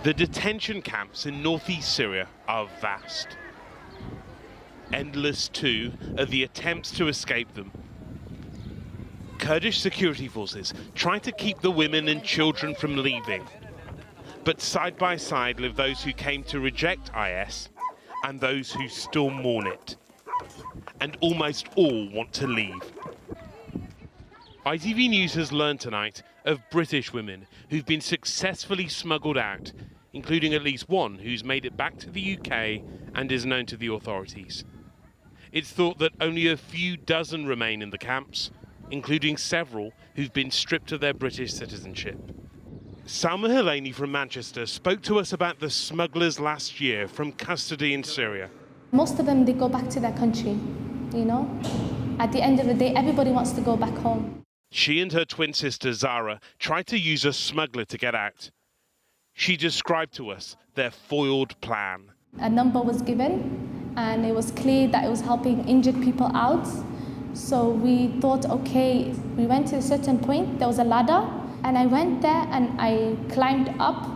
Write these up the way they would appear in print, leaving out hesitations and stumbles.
The detention camps in northeast Syria are vast. Endless, too, are the attempts to escape them. Kurdish security forces try to keep the women and children from leaving. But side by side live those who came to reject IS and those who still mourn it. And almost all want to leave. ITV News has learned tonight of British women who've been successfully smuggled out, including at least one who's made it back to the UK and is known to the authorities. It's thought that only a few dozen remain in the camps, including several who've been stripped of their British citizenship. Salma Helani from Manchester spoke to us about the smugglers last year from custody in Syria. Most of them, they go back to their country, you know. At the end of the day, everybody wants to go back home. She and her twin sister Zara tried to use a smuggler to get out. She described to us their foiled plan. A number was given and it was clear that it was helping injured people out. So we thought, okay, we went to a certain point, there was a ladder, and I went there and I climbed up,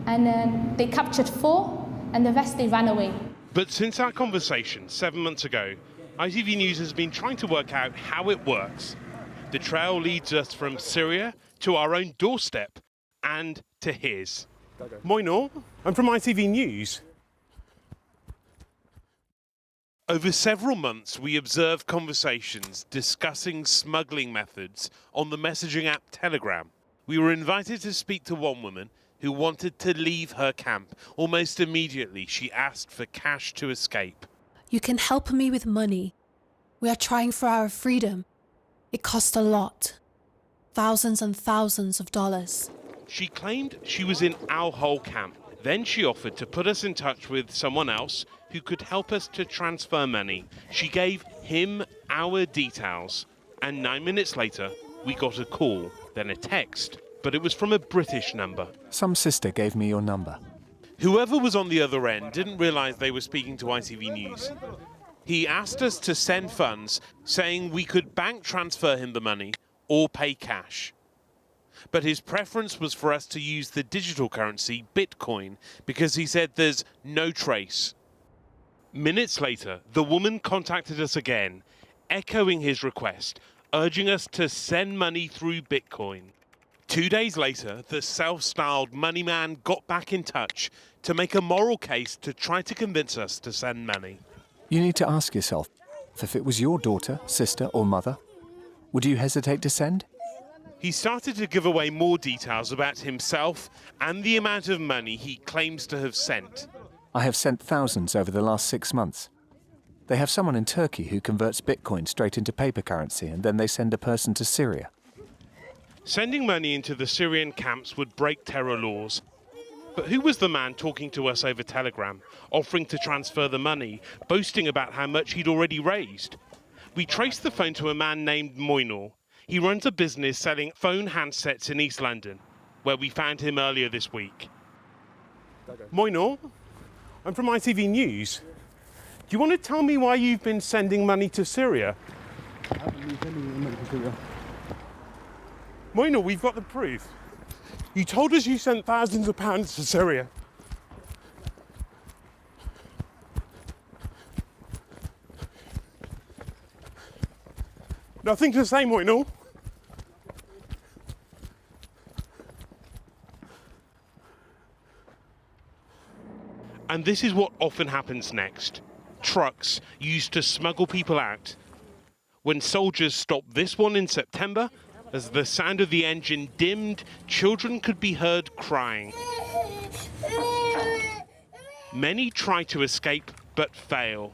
and then they captured 4 and the rest they ran away. But since our conversation 7 months ago, ITV News has been trying to work out how it works. The trail leads us from Syria to our own doorstep and to his. Moinor, I'm from ITV News. Over several months, we observed conversations discussing smuggling methods on the messaging app Telegram. We were invited to speak to one woman who wanted to leave her camp. Almost immediately, she asked for cash to escape. You can help me with money. We are trying for our freedom. It cost a lot. Thousands and thousands of dollars. She claimed she was in our whole camp. Then she offered to put us in touch with someone else who could help us to transfer money. She gave him our details, and 9 minutes later, we got a call, then a text, but it was from a British number. Some sister gave me your number. Whoever was on the other end didn't realise they were speaking to ITV News. He asked us to send funds, saying we could bank transfer him the money or pay cash. But his preference was for us to use the digital currency, Bitcoin, because he said there's no trace. Minutes later, the woman contacted us again, echoing his request, urging us to send money through Bitcoin. 2 days later, the self-styled money man got back in touch to make a moral case to try to convince us to send money. You need to ask yourself, if it was your daughter, sister or mother, would you hesitate to send? He started to give away more details about himself and the amount of money he claims to have sent. I have sent thousands over the last 6 months. They have someone in Turkey who converts Bitcoin straight into paper currency, and then they send a person to Syria. Sending money into the Syrian camps would break terror laws. But who was the man talking to us over Telegram, offering to transfer the money, boasting about how much he'd already raised? We traced the phone to a man named Moinor. He runs a business selling phone handsets in East London, where we found him earlier this week. Moinor, I'm from ITV News. Do you want to tell me why you've been sending money to Syria? Moinor, we've got the proof. You told us you sent thousands of pounds to Syria. Nothing to say, Moinor. And this is what often happens next. Trucks used to smuggle people out. When soldiers stopped this one in September, as the sound of the engine dimmed, children could be heard crying. Many try to escape but fail.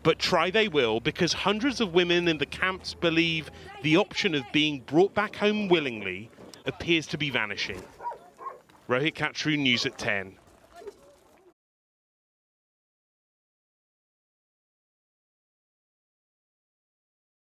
But try they will, because hundreds of women in the camps believe the option of being brought back home willingly appears to be vanishing. Rohit Kachru, News at 10.